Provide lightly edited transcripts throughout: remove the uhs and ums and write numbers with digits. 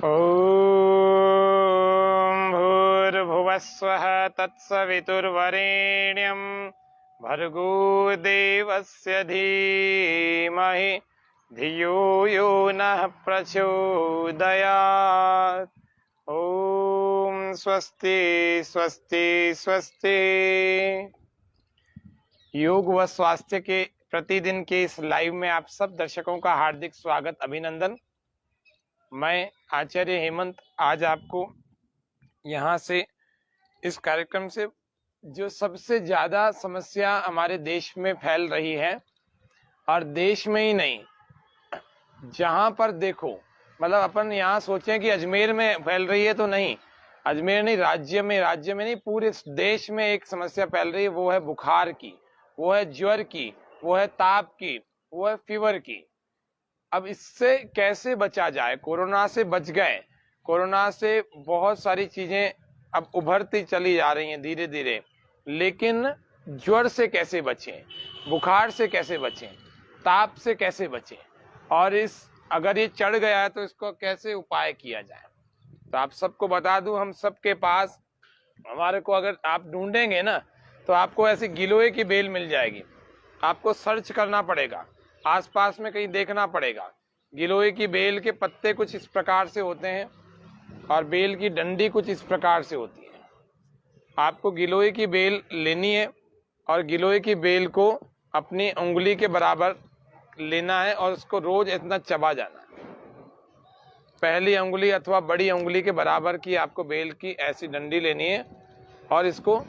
ॐ भूर्भुवस्वः तत्सवितुर्वरेण्यं भर्गो देवस्य धीमहि धियो यो नः प्रचोदयात्। ॐ स्वस्ति स्वस्ति स्वस्ति। योग व स्वास्थ्य के प्रतिदिन के इस लाइव में आप सब दर्शकों का हार्दिक स्वागत, अभिनंदन। मैं आचार्य हेमंत आज आपको यहाँ से इस कार्यक्रम से जो सबसे ज्यादा समस्या हमारे देश में फैल रही है, और देश में ही नहीं, जहां पर देखो, मतलब अपन यहाँ सोचें कि अजमेर में फैल रही है तो नहीं, अजमेर नहीं, राज्य में नहीं, पूरे देश में एक समस्या फैल रही है। वो है बुखार की, वो है ज्वर की, वो है ताप की, वो है फीवर की। अब इससे कैसे बचा जाए? कोरोना से बच गए, कोरोना से बहुत सारी चीजें अब उभरती चली जा रही हैं धीरे धीरे, लेकिन ज्वर से कैसे बचें, बुखार से कैसे बचें, ताप से कैसे बचें, और इस अगर ये चढ़ गया है तो इसको कैसे उपाय किया जाए? तो आप सबको बता दूं, हम सबके पास, हमारे को अगर आप ढूंढेंगे ना तो आपको ऐसी गिलोय की बेल मिल जाएगी। आपको सर्च करना पड़ेगा, आसपास में कहीं देखना पड़ेगा। गिलोय की बेल के पत्ते कुछ इस प्रकार से होते हैं और बेल की डंडी कुछ इस प्रकार से होती है। आपको गिलोय की बेल लेनी है और गिलोय की बेल को अपनी उंगली के बराबर लेना है और उसको रोज इतना चबा जाना है। पहली उंगली अथवा बड़ी उंगली के बराबर की आपको बेल की ऐसी डंडी लेनी है और इसको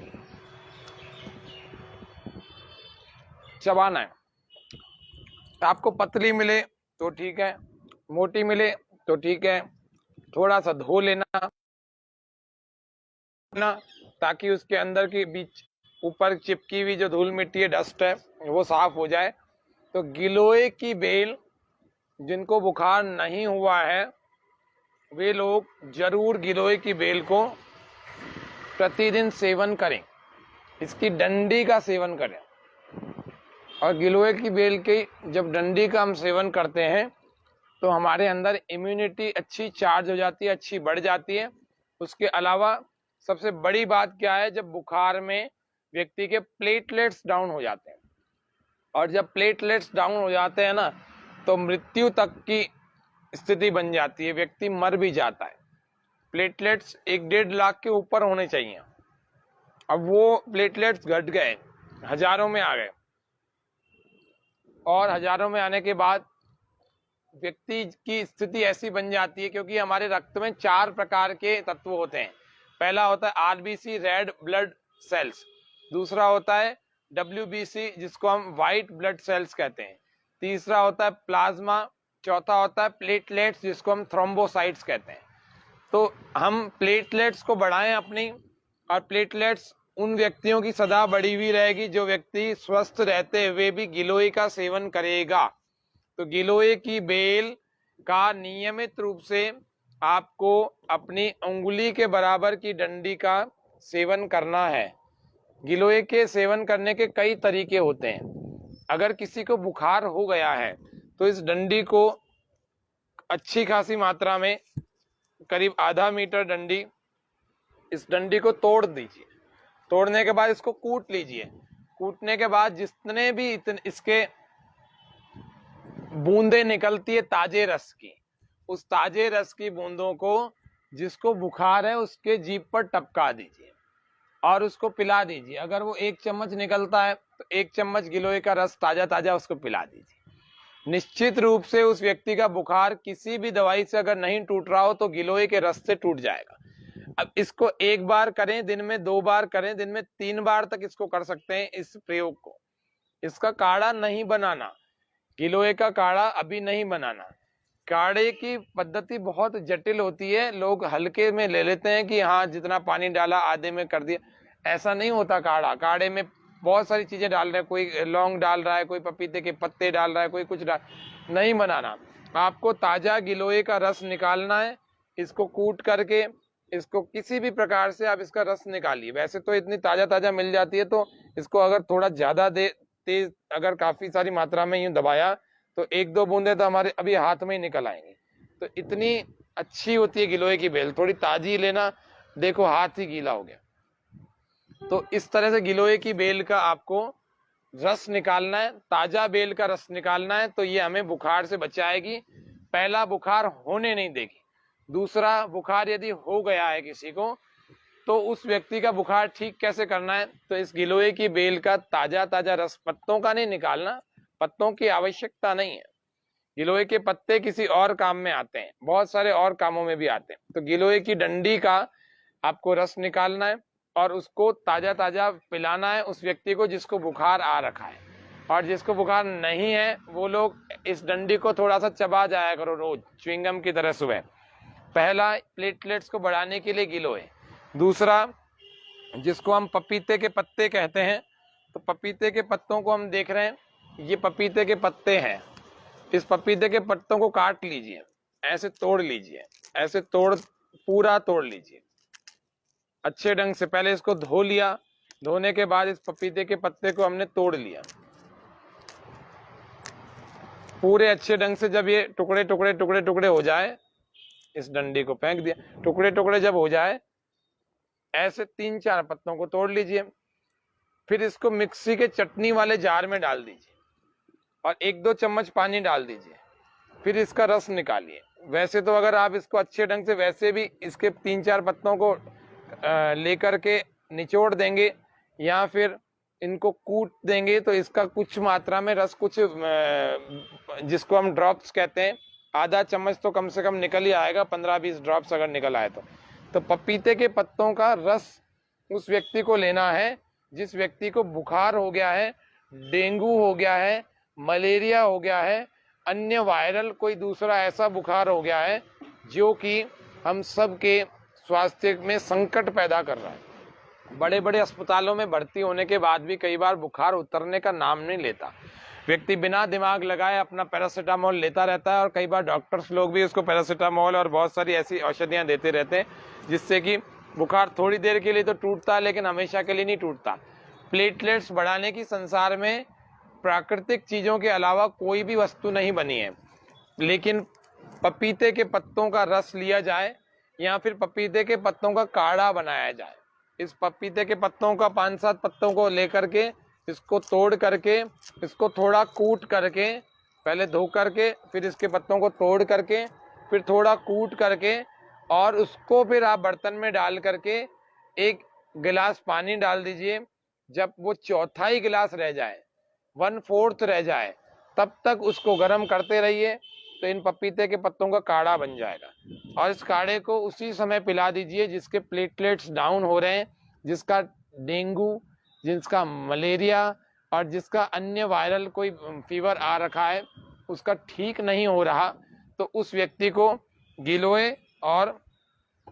चबाना है। आपको पतली मिले तो ठीक है, मोटी मिले तो ठीक है, थोड़ा सा धो लेना ताकि उसके अंदर की बीच ऊपर चिपकी हुई जो धूल मिट्टी है, डस्ट है, वो साफ हो जाए। तो गिलोय की बेल, जिनको बुखार नहीं हुआ है वे लोग जरूर गिलोय की बेल को प्रतिदिन सेवन करें, इसकी डंडी का सेवन करें। और गिलोय की बेल की जब डंडी का हम सेवन करते हैं तो हमारे अंदर इम्यूनिटी अच्छी चार्ज हो जाती है, अच्छी बढ़ जाती है। उसके अलावा सबसे बड़ी बात क्या है, जब बुखार में व्यक्ति के प्लेटलेट्स डाउन हो जाते हैं, और जब प्लेटलेट्स डाउन हो जाते हैं ना तो मृत्यु तक की स्थिति बन जाती है, व्यक्ति मर भी जाता है। प्लेटलेट्स 1-1.5 लाख के ऊपर होने चाहिए, अब वो प्लेटलेट्स घट गए, हजारों में आ गए, और हजारों में आने के बाद व्यक्ति की स्थिति ऐसी बन जाती है, क्योंकि हमारे रक्त में 4 प्रकार के तत्व होते हैं। पहला होता है आरबीसी, रेड ब्लड सेल्स। दूसरा होता है डब्ल्यूबीसी, जिसको हम व्हाइट ब्लड सेल्स कहते हैं। तीसरा होता है प्लाज्मा। चौथा होता है प्लेटलेट्स, जिसको हम थ्रोम्बोसाइट्स कहते हैं। तो हम प्लेटलेट्स को बढ़ाएं अपनी, और प्लेटलेट्स उन व्यक्तियों की सदा बढ़ी हुई रहेगी जो व्यक्ति स्वस्थ रहते हुए भी गिलोय का सेवन करेगा। तो गिलोय की बेल का नियमित रूप से आपको अपनी उंगली के बराबर की डंडी का सेवन करना है। गिलोय के सेवन करने के कई तरीके होते हैं। अगर किसी को बुखार हो गया है तो इस डंडी को अच्छी खासी मात्रा में, करीब आधा मीटर डंडी, इस डंडी को तोड़ दीजिए। तोड़ने के बाद इसको कूट लीजिए। कूटने के बाद जितने भी इसके बूंदे निकलती है ताजे रस की, उस ताजे रस की बूंदों को जिसको बुखार है उसके जीभ पर टपका दीजिए और उसको पिला दीजिए। अगर वो 1 चम्मच निकलता है तो 1 चम्मच गिलोय का रस ताजा ताजा उसको पिला दीजिए। निश्चित रूप से उस व्यक्ति का बुखार किसी भी दवाई से अगर नहीं टूट रहा हो तो गिलोय के रस से टूट जाएगा। अब इसको 1 बार करें, दिन में 2 बार करें, दिन में 3 बार तक इसको कर सकते हैं इस प्रयोग को। इसका काढ़ा नहीं बनाना, गिलोय का काढ़ा अभी नहीं बनाना। काढ़े की पद्धति बहुत जटिल होती है, लोग हल्के में ले लेते हैं कि हाँ जितना पानी डाला आधे में कर दिया, ऐसा नहीं होता। काढ़े में बहुत सारी चीजें डाल रहे हैं, कोई लौंग डाल रहा है, कोई पपीते के पत्ते डाल रहा है, कोई कुछ नहीं बनाना। आपको ताजा गिलोय का रस निकालना है, इसको कूट करके इसको किसी भी प्रकार से आप इसका रस निकालिए। वैसे तो इतनी ताजा ताजा मिल जाती है, तो इसको अगर थोड़ा ज्यादा तेज, अगर काफी सारी मात्रा में यूं दबाया तो 1-2 बूंदे तो हमारे अभी हाथ में ही निकल आएंगे। तो इतनी अच्छी होती है गिलोय की बेल, थोड़ी ताजी लेना, देखो हाथ ही गीला हो गया। तो इस तरह से गिलोय की बेल का आपको रस निकालना है, ताजा बेल का रस निकालना है, तो ये हमें बुखार से बचाएगी। पहला, बुखार होने नहीं देगी। दूसरा, बुखार यदि हो गया है किसी को तो उस व्यक्ति का बुखार ठीक कैसे करना है, तो इस गिलोय की बेल का ताजा ताजा रस, पत्तों का नहीं निकालना, पत्तों की आवश्यकता नहीं है। गिलोय के पत्ते किसी और काम में आते हैं, बहुत सारे और कामों में भी आते हैं। तो गिलोय की डंडी का आपको रस निकालना है और उसको ताजा ताजा पिलाना है उस व्यक्ति को जिसको बुखार आ रखा है। और जिसको बुखार नहीं है वो लोग इस डंडी को थोड़ा सा चबा जाया करो रोज, च्युइंगम की तरह सुबह। पहला, प्लेटलेट्स को बढ़ाने के लिए गिलोय। दूसरा, जिसको हम पपीते के पत्ते कहते हैं, तो पपीते के पत्तों को हम देख रहे हैं, ये पपीते के पत्ते हैं। इस पपीते के पत्तों को काट लीजिए, ऐसे तोड़ लीजिए, ऐसे पूरा तोड़ लीजिए अच्छे ढंग से। पहले इसको धो लिया, धोने के बाद इस पपीते के पत्ते को हमने तोड़ लिया पूरे अच्छे ढंग से। जब ये टुकड़े टुकड़े टुकड़े टुकड़े हो जाए, इस डंडी को फेंक दिया, टुकड़े टुकड़े जब हो जाए, ऐसे 3-4 पत्तों को तोड़ लीजिए। फिर इसको मिक्सी के चटनी वाले जार में डाल दीजिए और 1-2 चम्मच पानी डाल दीजिए। फिर इसका रस निकालिए। वैसे तो अगर आप इसको अच्छे ढंग से वैसे भी इसके 3-4 पत्तों को लेकर के निचोड़ देंगे या फिर इनको कूट देंगे तो इसका कुछ मात्रा में रस, कुछ जिसको हम ड्रॉप्स कहते हैं, आधा चम्मच तो कम से कम निकल ही आएगा, 15-20 ड्रॉप्स अगर निकल आए तो पपीते के पत्तों का रस उस व्यक्ति को लेना है जिस व्यक्ति को बुखार हो गया है, डेंगू हो गया है, मलेरिया हो गया है, अन्य वायरल कोई दूसरा ऐसा बुखार हो गया है जो कि हम सब के स्वास्थ्य में संकट पैदा कर रहा है। बड़े बड़े अस्पतालों में भर्ती होने के बाद भी कई बार बुखार उतरने का नाम नहीं लेता। व्यक्ति बिना दिमाग लगाए अपना पैरासीटामोल लेता रहता है और कई बार डॉक्टर्स लोग भी उसको पैरासीटामोल और बहुत सारी ऐसी औषधियां देते रहते हैं जिससे कि बुखार थोड़ी देर के लिए तो टूटता है लेकिन हमेशा के लिए नहीं टूटता। प्लेटलेट्स बढ़ाने की संसार में प्राकृतिक चीजों के अलावा कोई भी वस्तु नहीं बनी है, लेकिन पपीते के पत्तों का रस लिया जाए या फिर पपीते के पत्तों का काढ़ा बनाया जाए। इस पपीते के पत्तों का 5-7 पत्तों को लेकर के इसको तोड़ करके, इसको थोड़ा कूट करके, पहले धो करके फिर इसके पत्तों को तोड़ करके फिर थोड़ा कूट करके और उसको फिर आप बर्तन में डाल करके 1 गिलास पानी डाल दीजिए। जब वो चौथाई गिलास रह जाए, 1/4 रह जाए, तब तक उसको गर्म करते रहिए तो इन पपीते के पत्तों का काढ़ा बन जाएगा। और इस काढ़े को उसी समय पिला दीजिए जिसके प्लेटलेट्स डाउन हो रहे हैं, जिसका डेंगू, जिसका मलेरिया और जिसका अन्य वायरल कोई फीवर आ रखा है, उसका ठीक नहीं हो रहा, तो उस व्यक्ति को गिलोय और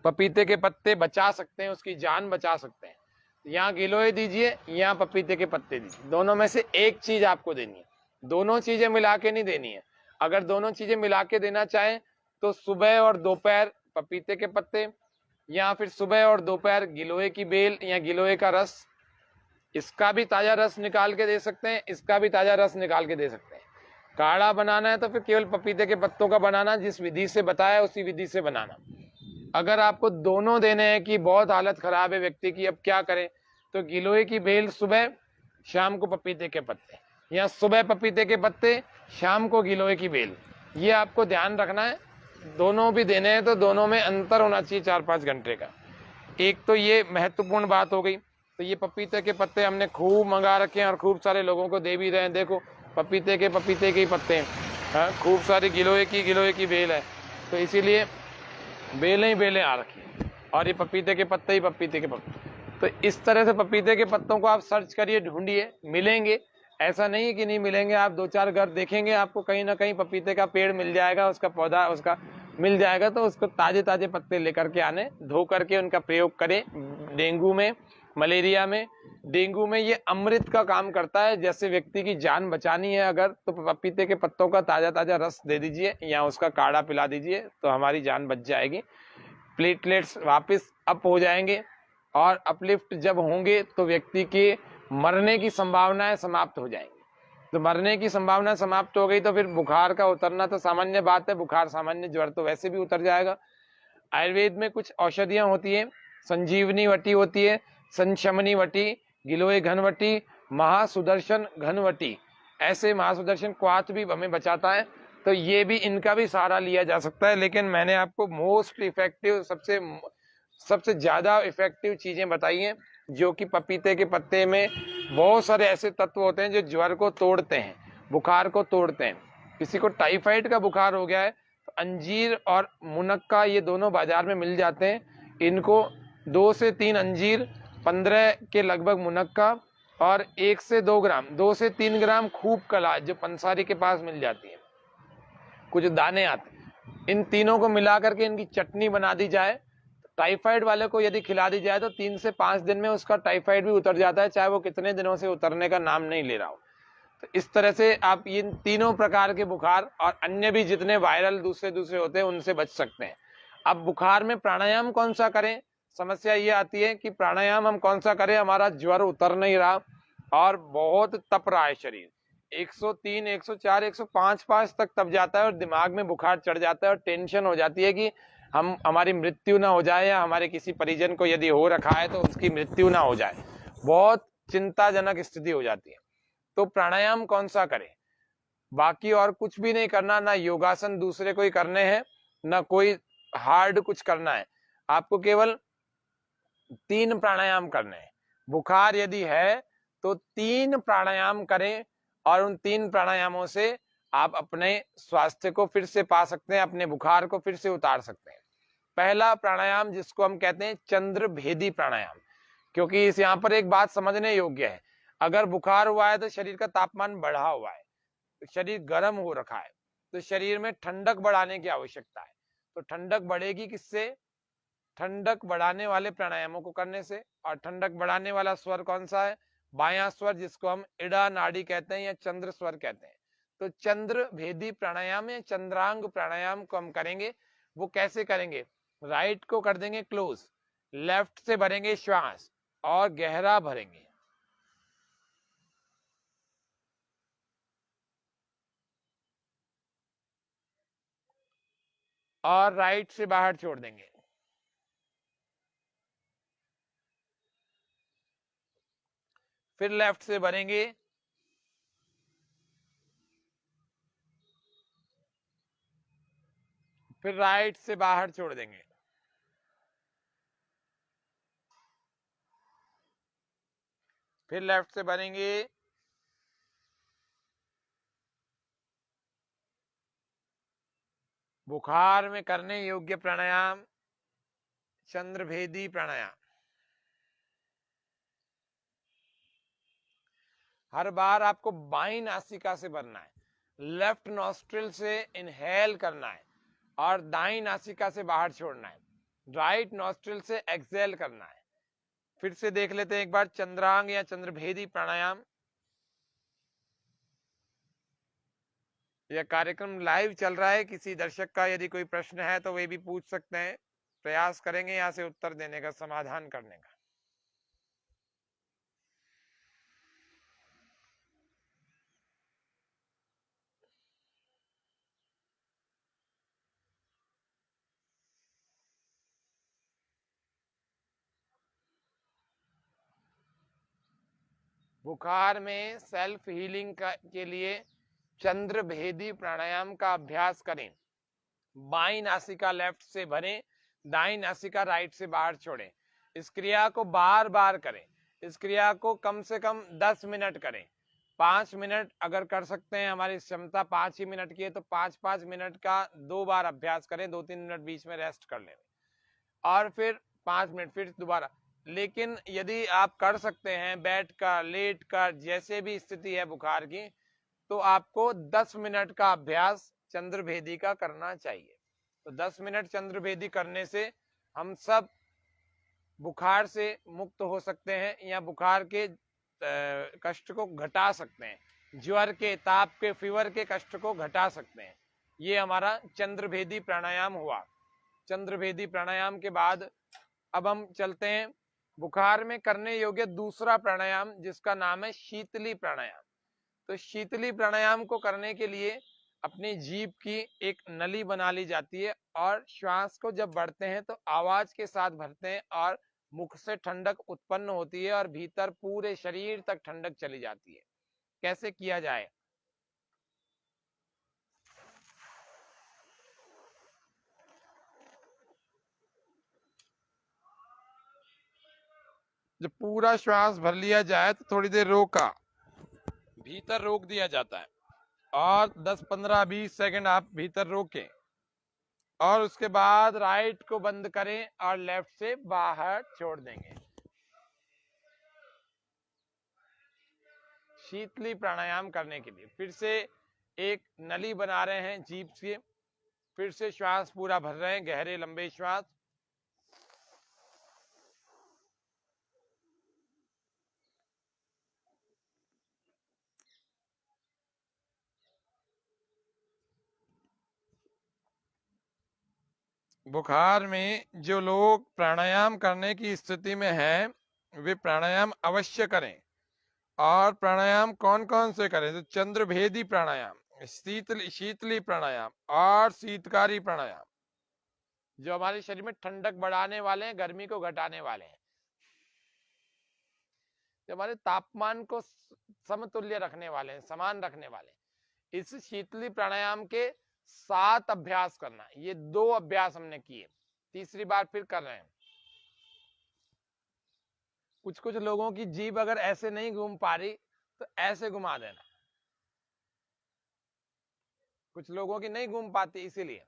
पपीते के पत्ते बचा सकते हैं, उसकी जान बचा सकते हैं। यहाँ गिलोय दीजिए या पपीते के पत्ते दीजिए, दोनों में से एक चीज आपको देनी है, दोनों चीजें मिला के नहीं देनी है। अगर दोनों चीजें मिला के देना चाहें तो सुबह और दोपहर पपीते के पत्ते या फिर सुबह और दोपहर गिलोय की बेल या गिलोय का रस, इसका भी ताजा रस निकाल के दे सकते हैं, इसका भी ताजा रस निकाल के दे सकते हैं। काढ़ा बनाना है तो फिर केवल पपीते के पत्तों का बनाना, जिस विधि से बताया उसी विधि से बनाना। अगर आपको दोनों देने हैं कि बहुत हालत खराब है व्यक्ति की, अब क्या करें, तो गिलोय की बेल सुबह, शाम को पपीते के पत्ते, या सुबह पपीते के पत्ते, शाम को गिलोय की बेल, ये आपको ध्यान रखना है। दोनों भी देने हैं तो दोनों में अंतर होना चाहिए 4-5 घंटे का। एक तो ये महत्वपूर्ण बात हो गई। तो ये पपीते के पत्ते हमने खूब मंगा रखे हैं और खूब सारे लोगों को दे भी रहे हैं। देखो पपीते के ही पत्ते हैं, हाँ, खूब सारी गिलोय की बेल है, तो इसीलिए बेलें ही बेलें आ रखी हैं और ये पपीते के पत्ते ही पपीते के पत्ते। तो इस तरह से पपीते के पत्तों को आप सर्च करिए, ढूंढिए, मिलेंगे। ऐसा नहीं है कि नहीं मिलेंगे, आप 2-4 घर देखेंगे आपको कहीं ना कहीं पपीते का पेड़ मिल जाएगा, उसका पौधा उसका मिल जाएगा। तो उसको ताजे ताजे पत्ते लेकर के आने, धो करके उनका प्रयोग करें। डेंगू में, मलेरिया में, डेंगू में ये अमृत का काम करता है। जैसे व्यक्ति की जान बचानी है अगर, तो पपीते के पत्तों का ताजा ताजा रस दे दीजिए या उसका काढ़ा पिला दीजिए तो हमारी जान बच जाएगी। प्लेटलेट्स वापस अप हो जाएंगे और अपलिफ्ट जब होंगे तो व्यक्ति के मरने की संभावनाएं समाप्त हो जाएंगी। तो मरने की संभावना समाप्त हो गई तो फिर बुखार का उतरना तो सामान्य बात है, बुखार सामान्य, ज्वर तो वैसे भी उतर जाएगा। आयुर्वेद में कुछ औषधियां होती है, संजीवनी वटी होती है, संशमनी वटी, गिलोय घनवटी, महासुदर्शन घनवटी, ऐसे महासुदर्शन क्वाथ भी हमें बचाता है। तो ये भी, इनका भी सहारा लिया जा सकता है। लेकिन मैंने आपको मोस्ट इफेक्टिव, सबसे ज्यादा इफेक्टिव चीजें बताई हैं, जो कि पपीते के पत्ते में बहुत सारे ऐसे तत्व होते हैं जो ज्वर को तोड़ते हैं, बुखार को तोड़ते हैं। किसी को टाइफाइड का बुखार हो गया है तो अंजीर और मुनक्का ये दोनों बाजार में मिल जाते हैं। इनको 2 से 3 अंजीर, 15 के लगभग मुनक्का और 1 से 2 ग्राम, 2 से 3 ग्राम खूब कला जो पंसारी के पास मिल जाती है, कुछ दाने आते हैं, इन तीनों को मिला करके इनकी चटनी बना दी जाए। टाइफाइड वाले को यदि खिला दी जाए तो 3 से 5 दिन में उसका टाइफाइड भी उतर जाता है, चाहे वो कितने दिनों से उतरने का नाम नहीं ले रहा हो। तो इस तरह से आप इन तीनों प्रकार के बुखार और अन्य भी जितने वायरल दूसरे होते हैं उनसे बच सकते हैं। अब बुखार में प्राणायाम कौन सा करें, समस्या ये आती है कि प्राणायाम हम कौन सा करें, हमारा ज्वर उतर नहीं रहा और बहुत तप रहा है शरीर, 103, 104, 105 तक तप जाता है और दिमाग में बुखार चढ़ जाता है और टेंशन हो जाती है कि हमारी मृत्यु ना हो जाए, या हमारे किसी परिजन को यदि हो रखा है तो उसकी मृत्यु ना हो जाए। बहुत चिंताजनक स्थिति हो जाती है। तो प्राणायाम कौन सा करें, बाकी और कुछ भी नहीं करना, ना योगासन दूसरे कोई करने हैं, ना कोई हार्ड कुछ करना है। आपको केवल 3 प्राणायाम करने हैं। बुखार यदि है तो 3 प्राणायाम करें और उन 3 प्राणायामों से आप अपने स्वास्थ्य को फिर से पा सकते हैं, अपने बुखार को फिर से उतार सकते हैं। पहला प्राणायाम जिसको हम कहते हैं चंद्र भेदी प्राणायाम, क्योंकि इस यहाँ पर एक बात समझने योग्य है। अगर बुखार हुआ है तो शरीर का तापमान बढ़ा हुआ है, शरीर गर्म हो रखा है, तो शरीर में ठंडक बढ़ाने की आवश्यकता है। तो ठंडक बढ़ेगी किससे, ठंडक बढ़ाने वाले प्राणायामों को करने से। और ठंडक बढ़ाने वाला स्वर कौन सा है, बायां स्वर, जिसको हम इड़ा नाड़ी कहते हैं या चंद्र स्वर कहते हैं। तो चंद्र भेदी प्राणायाम या चंद्रांग प्राणायाम को हम करेंगे। वो कैसे करेंगे, राइट को कर देंगे क्लोज, लेफ्ट से भरेंगे श्वास और गहरा भरेंगे, और राइट से बाहर छोड़ देंगे। फिर लेफ्ट से भरेंगे, फिर राइट से बाहर छोड़ देंगे। फिर लेफ्ट से भरेंगे, बुखार में करने योग्य प्राणायाम चंद्रभेदी प्राणायाम। हर बार आपको बाईं नासिका से भरना है, लेफ्ट नॉस्ट्रिल से इनहेल करना है और दाईं नासिका से बाहर छोड़ना है, राइट नॉस्ट्रिल से एक्सहेल करना है। फिर से देख लेते हैं एक बार चंद्रांग या चंद्रभेदी प्राणायाम। यह कार्यक्रम लाइव चल रहा है, किसी दर्शक का यदि कोई प्रश्न है तो वे भी पूछ सकते हैं, प्रयास करेंगे यहाँ से उत्तर देने का, समाधान करने का। बुखार में सेल्फ हीलिंग के लिए चंद्र भेदी प्राणायाम का अभ्यास करें। बाईं नासिका लेफ्ट से भरें, दाईं नासिका राइट से बाहर छोड़ें। इस क्रिया को बार बार करें। इस क्रिया को कम से कम 10 मिनट करें। 5 मिनट अगर कर सकते हैं, हमारी क्षमता 5 ही मिनट की है, तो 5-5 मिनट का 2 बार अभ्यास करें, 2-3 मिनट बीच में रेस्ट कर लें और फिर 5 मिनट फिर दोबारा। लेकिन यदि आप कर सकते हैं बैठ कर, लेट कर, जैसे भी स्थिति है बुखार की, तो आपको 10 मिनट का अभ्यास चंद्रभेदी का करना चाहिए। तो 10 मिनट चंद्रभेदी करने से हम सब बुखार से मुक्त हो सकते हैं या बुखार के कष्ट को घटा सकते हैं, ज्वर के, ताप के, फीवर के कष्ट को घटा सकते हैं। ये हमारा चंद्रभेदी प्राणायाम हुआ। चंद्रभेदी प्राणायाम के बाद अब हम चलते हैं बुखार में करने योग्य दूसरा प्राणायाम, जिसका नाम है शीतली प्राणायाम। तो शीतली प्राणायाम को करने के लिए अपनी जीभ की एक नली बना ली जाती है और श्वास को जब भरते हैं तो आवाज के साथ भरते हैं और मुख से ठंडक उत्पन्न होती है और भीतर पूरे शरीर तक ठंडक चली जाती है। कैसे किया जाए? जब पूरा श्वास भर लिया जाए तो थोड़ी देर रोका, भीतर रोक दिया जाता है और 10-15-20 सेकंड आप भीतर रोकें और उसके बाद राइट को बंद करें और लेफ्ट से बाहर छोड़ देंगे। शीतली प्राणायाम करने के लिए फिर से एक नली बना रहे हैं जीभ से, फिर से श्वास पूरा भर रहे हैं, गहरे लंबे श्वास। बुखार में जो लोग प्राणायाम करने की स्थिति में हैं वे प्राणायाम अवश्य करें। और प्राणायाम कौन कौन से करें? तो चंद्रभेदी प्राणायाम, शीतली प्राणायाम और शीतकारी प्राणायाम, जो हमारे शरीर में ठंडक बढ़ाने वाले हैं, गर्मी को घटाने वाले हैं, जो हमारे तापमान को समतुल्य रखने वाले हैं, समान रखने वाले हैं। इस शीतली प्राणायाम के 7 अभ्यास करना। ये 2 अभ्यास हमने किए, तीसरी बार फिर कर रहे हैं। कुछ कुछ लोगों की जीभ अगर ऐसे नहीं घूम पा रही तो ऐसे घुमा देना, कुछ लोगों की नहीं घूम पाती इसीलिए।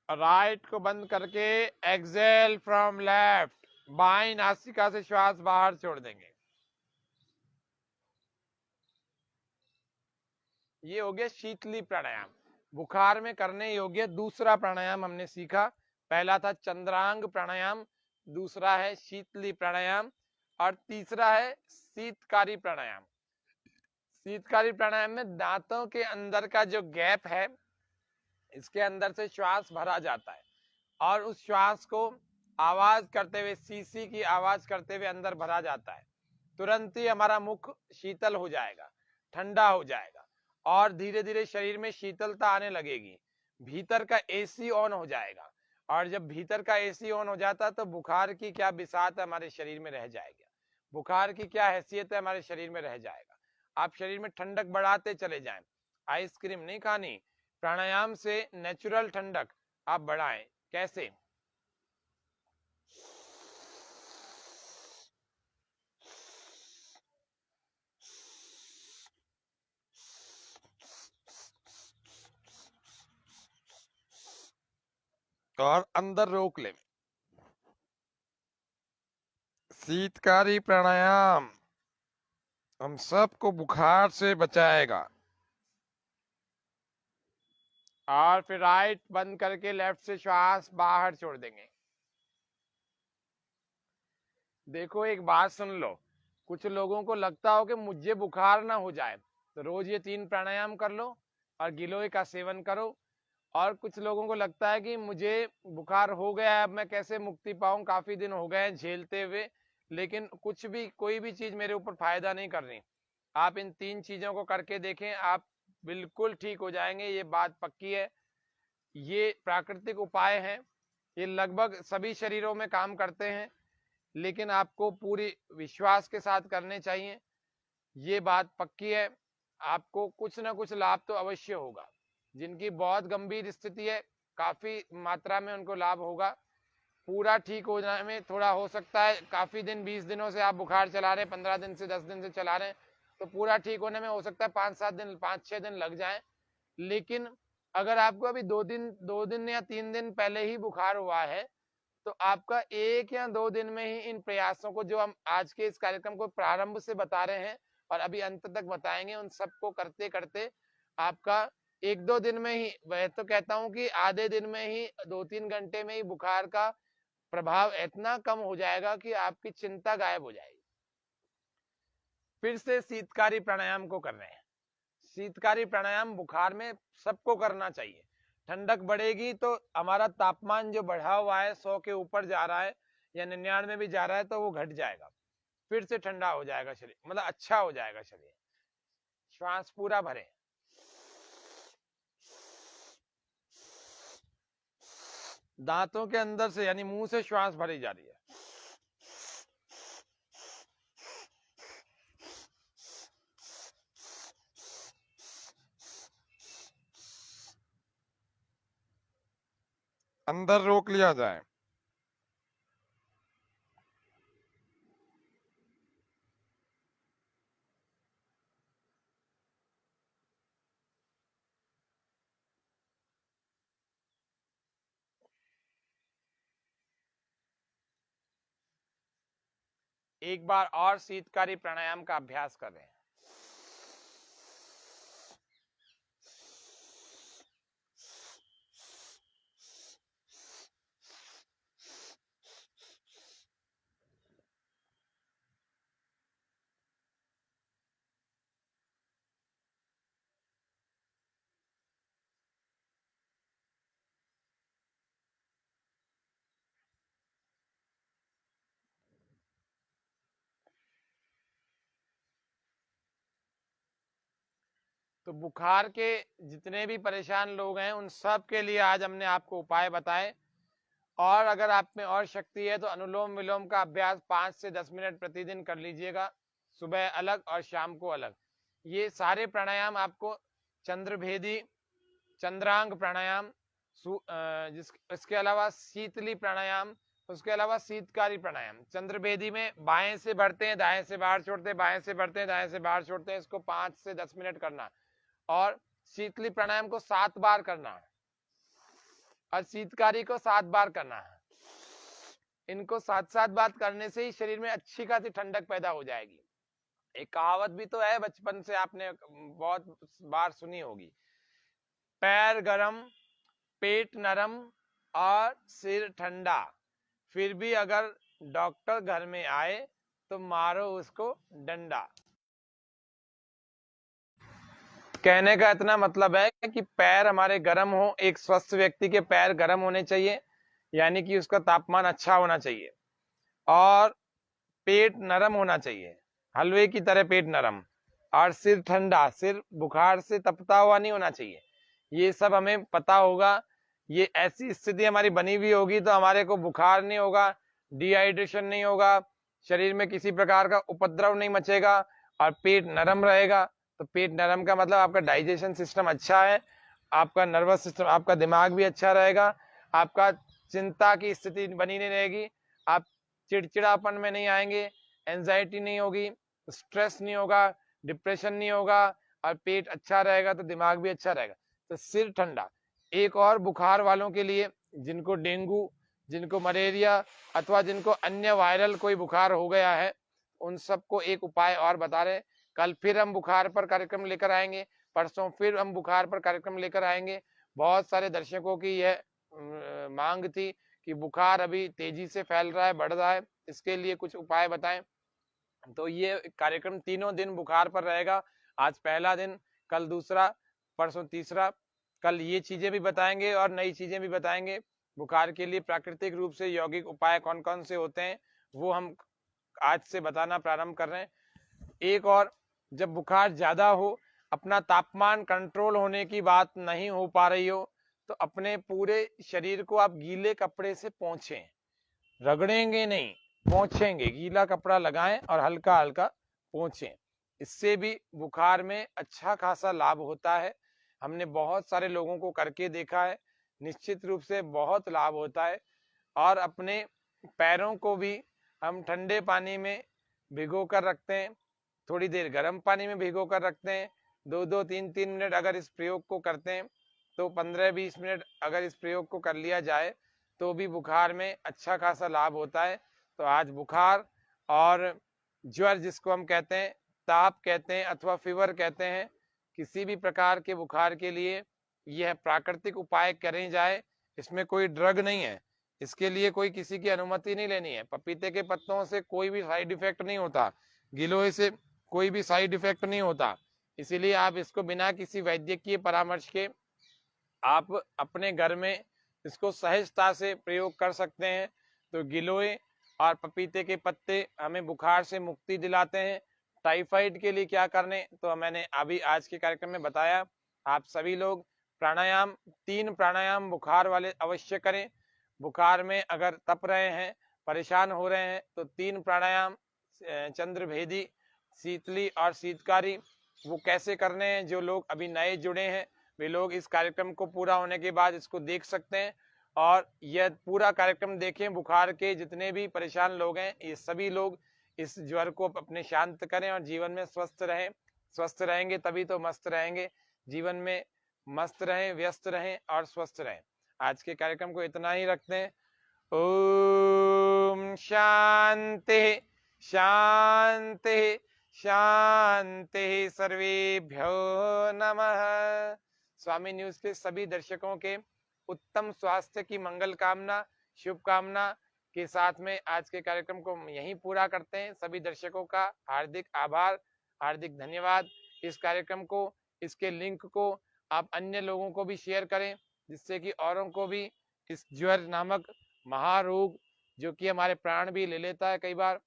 राइट को बंद करके एक्सेल फ्रॉम लेफ्ट, बाईं नासिका से श्वास बाहर छोड़ देंगे। ये हो गया शीतली प्राणायाम। बुखार में करने योग्य दूसरा प्राणायाम हमने सीखा। पहला था चंद्रांग प्राणायाम, दूसरा है शीतली प्राणायाम और तीसरा है शीतकारी प्राणायाम। शीतकारी प्राणायाम में दांतों के अंदर का जो गैप है, इसके अंदर से श्वास भरा जाता है और उस श्वास को आवाज करते हुए, सीसी की आवाज करते हुए अंदर भरा जाता है। तुरंत ही हमारा मुख शीतल हो जाएगा, ठंडा हो जाएगा और धीरे धीरे शरीर में शीतलता आने लगेगी। भीतर का एसी ऑन हो जाएगा और जब भीतर का एसी ऑन हो जाता तो बुखार की क्या बिसात हमारे शरीर में रह जाएगा, बुखार की क्या हैसियत है हमारे शरीर में रह जाएगा। आप शरीर में ठंडक बढ़ाते चले जाएं। आइसक्रीम नहीं खानी, प्राणायाम से नेचुरल ठंडक आप बढ़ाएं। कैसे? और अंदर रोक ले। शीतकारी प्राणायाम हम सबको बुखार से बचाएगा। और फिर राइट बंद करके लेफ्ट से श्वास बाहर छोड़ देंगे। देखो एक बात सुन लो, कुछ लोगों को लगता हो कि मुझे बुखार ना हो जाए तो रोज ये 3 प्राणायाम कर लो और गिलोय का सेवन करो। और कुछ लोगों को लगता है कि मुझे बुखार हो गया है, अब मैं कैसे मुक्ति पाऊं, काफी दिन हो गए हैं झेलते हुए, लेकिन कुछ भी कोई भी चीज मेरे ऊपर फायदा नहीं कर रही। आप इन 3 चीजों को करके देखें, आप बिल्कुल ठीक हो जाएंगे, ये बात पक्की है। ये प्राकृतिक उपाय हैं, ये लगभग सभी शरीरों में काम करते हैं, लेकिन आपको पूरी विश्वास के साथ करने चाहिए, ये बात पक्की है। आपको कुछ ना कुछ लाभ तो अवश्य होगा। जिनकी बहुत गंभीर स्थिति है, काफी मात्रा में उनको लाभ होगा। पूरा ठीक हो जाने में थोड़ा हो सकता है, काफी दिन 20 दिनों से आप बुखार चला रहे हैं, 15 दिन से 10 दिन से चला रहे हैं, तो पूरा ठीक होने में हो सकता है 5-7 दिन 5-6 दिन लग जाए। लेकिन अगर आपको अभी 2 दिन या 3 दिन पहले ही बुखार हुआ है तो आपका 1 या 2 दिन में ही इन प्रयासों को, जो हम आज के इस कार्यक्रम को प्रारंभ से बता रहे हैं और अभी अंत तक बताएंगे, उन सबको करते करते आपका 1-2 दिन में ही, मैं तो कहता हूं कि आधे दिन में ही, 2-3 घंटे में ही बुखार का प्रभाव इतना कम हो जाएगा कि आपकी चिंता गायब हो जाएगी। फिर से शीतकारी प्राणायाम को कर रहे हैं। शीतकारी प्राणायाम बुखार में सबको करना चाहिए। ठंडक बढ़ेगी तो हमारा तापमान जो बढ़ा हुआ है 100 के ऊपर जा रहा है या 99 भी जा रहा है तो वो घट जाएगा, फिर से ठंडा हो जाएगा शरीर, मतलब अच्छा हो जाएगा शरीर। श्वास पूरा भरें। दांतों के अंदर से यानी मुंह से श्वास भरी जा रही है। अंदर रोक लिया जाए। एक बार और शीतकारी प्राणायाम का अभ्यास करें। तो बुखार के जितने भी परेशान लोग हैं उन सब के लिए आज हमने आपको उपाय बताए। और अगर आप में और शक्ति है तो अनुलोम विलोम का अभ्यास 5 से 10 मिनट प्रतिदिन कर लीजिएगा, सुबह अलग और शाम को अलग। ये सारे प्राणायाम आपको चंद्रभेदी, चंद्रांग प्राणायाम, इसके अलावा शीतली प्राणायाम, उसके अलावा शीतकारी प्राणायाम। चंद्रभेदी में बाएं से भरते हैं, दाएं से बाहर छोड़ते हैं, बाएं से भरते हैं, दाएं से बाहर छोड़ते हैं। इसको 5 से 10 मिनट करना। और शीतली प्राणायाम को 7 बार करना है और शीतकारी को 7 बार करना है। इनको 7-7 बार करने से ही शरीर में अच्छी खासी ठंडक पैदा हो जाएगी। एक कहावत भी तो है, बचपन से आपने बहुत बार सुनी होगी, पैर गरम, पेट नरम और सिर ठंडा, फिर भी अगर डॉक्टर घर में आए तो मारो उसको डंडा। कहने का इतना मतलब है कि पैर हमारे गर्म हो। एक स्वस्थ व्यक्ति के पैर गर्म होने चाहिए, यानी कि उसका तापमान अच्छा होना चाहिए, और पेट नरम होना चाहिए, हलवे की तरह पेट नरम, और सिर ठंडा, सिर बुखार से तपता हुआ नहीं होना चाहिए। ये सब हमें पता होगा। ये ऐसी स्थिति हमारी बनी हुई होगी तो हमारे को बुखार नहीं होगा, डिहाइड्रेशन नहीं होगा, शरीर में किसी प्रकार का उपद्रव नहीं मचेगा और पेट नरम रहेगा। तो पेट नरम का मतलब आपका डाइजेशन सिस्टम अच्छा है, आपका नर्वस सिस्टम, आपका दिमाग भी अच्छा रहेगा, आपका चिंता की स्थिति बनी नहीं रहेगी, आप चिड़चिड़ापन में नहीं आएंगे, एंजाइटी नहीं होगी, स्ट्रेस नहीं होगा, डिप्रेशन नहीं होगा, और पेट अच्छा रहेगा तो दिमाग भी अच्छा रहेगा। तो सिर ठंडा। एक और बुखार वालों के लिए, जिनको डेंगू, जिनको मलेरिया अथवा जिनको अन्य वायरल कोई बुखार हो गया है, उन सबको एक उपाय और बता रहे हैं। कल फिर हम बुखार पर कार्यक्रम लेकर आएंगे, परसों फिर हम बुखार पर कार्यक्रम लेकर आएंगे। बहुत सारे दर्शकों की यह मांग थी कि बुखार अभी तेजी से फैल रहा है, बढ़ रहा है, इसके लिए कुछ उपाय बताएं। तो ये कार्यक्रम तीनों दिन बुखार पर रहेगा। आज पहला दिन, कल दूसरा, परसों तीसरा। कल ये चीजें भी बताएंगे और नई चीजें भी बताएंगे। बुखार के लिए प्राकृतिक रूप से यौगिक उपाय कौन कौन से होते हैं वो हम आज से बताना प्रारंभ कर रहे हैं। एक और, जब बुखार ज्यादा हो, अपना तापमान कंट्रोल होने की बात नहीं हो पा रही हो, तो अपने पूरे शरीर को आप गीले कपड़े से पोंछें, रगड़ेंगे नहीं, पोंछेंगे, गीला कपड़ा लगाएं और हल्का हल्का पोंछें। इससे भी बुखार में अच्छा खासा लाभ होता है। हमने बहुत सारे लोगों को करके देखा है, निश्चित रूप से बहुत लाभ होता है। और अपने पैरों को भी हम ठंडे पानी में भिगो कर रखते हैं, थोड़ी देर गर्म पानी में भिगो कर रखते हैं, 2-2, 3-3 मिनट अगर इस प्रयोग को करते हैं तो 15-20 मिनट अगर इस प्रयोग को कर लिया जाए तो भी बुखार में अच्छा खासा लाभ होता है। तो आज बुखार और ज्वर, जिसको हम कहते हैं, ताप कहते हैं अथवा फीवर कहते हैं, किसी भी प्रकार के बुखार के लिए यह प्राकृतिक उपाय करें जाए। इसमें कोई ड्रग नहीं है, इसके लिए कोई किसी की अनुमति नहीं लेनी है। पपीते के पत्तों से कोई भी साइड इफेक्ट नहीं होता, गिलोय से कोई भी साइड इफेक्ट नहीं होता। इसीलिए आप इसको बिना किसी वैद्यकीय परामर्श के आप अपने घर में इसको सहजता से प्रयोग कर सकते हैं। तो गिलोय और पपीते के पत्ते हमें बुखार से मुक्ति दिलाते हैं। टाइफाइड के लिए क्या करने, तो मैंने अभी आज के कार्यक्रम में बताया। आप सभी लोग प्राणायाम, 3 प्राणायाम बुखार वाले अवश्य करें। बुखार में अगर तप रहे हैं, परेशान हो रहे हैं, तो 3 प्राणायाम चंद्रभेदी, शीतली और शीतकारी, वो कैसे करने हैं, जो लोग अभी नए जुड़े हैं वे लोग इस कार्यक्रम को पूरा होने के बाद इसको देख सकते हैं। और यह पूरा कार्यक्रम देखें। बुखार के जितने भी परेशान लोग हैं, ये सभी लोग इस ज्वर को अपने शांत करें और जीवन में स्वस्थ रहें। स्वस्थ रहेंगे तभी तो मस्त रहेंगे। जीवन में मस्त रहें, व्यस्त रहें और स्वस्थ रहें। आज के कार्यक्रम को इतना ही रखते हैं। ओम शांति शांति शांति, सर्वेभ्यो नमः। स्वामी न्यूज के सभी दर्शकों के उत्तम स्वास्थ्य की मंगल कामना, शुभकामना के साथ में आज के कार्यक्रम को यहीं पूरा करते हैं। सभी दर्शकों का हार्दिक आभार, हार्दिक धन्यवाद। इस कार्यक्रम को, इसके लिंक को आप अन्य लोगों को भी शेयर करें, जिससे कि औरों को भी इस ज्वर नामक महारोग, जो कि हमारे प्राण भी ले लेता है कई बार,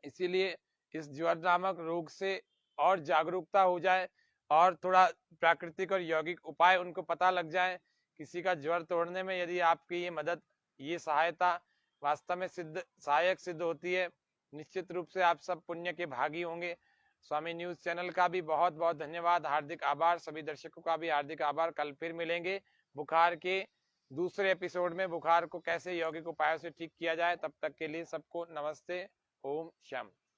इसीलिए इस ज्वर नामक रोग से और जागरूकता हो जाए और थोड़ा प्राकृतिक और यौगिक उपाय उनको पता लग जाए। किसी का ज्वर तोड़ने में यदि आपकी ये मदद, ये सहायता वास्तव में सहायक सिद्ध होती है, निश्चित रूप से आप सब पुण्य के भागी होंगे। स्वामी न्यूज चैनल का भी बहुत बहुत धन्यवाद, हार्दिक आभार। सभी दर्शकों का भी हार्दिक आभार। कल फिर मिलेंगे बुखार के दूसरे एपिसोड में, बुखार को कैसे यौगिक उपायों से ठीक किया जाए। तब तक के लिए सबको नमस्ते, ओम शांति।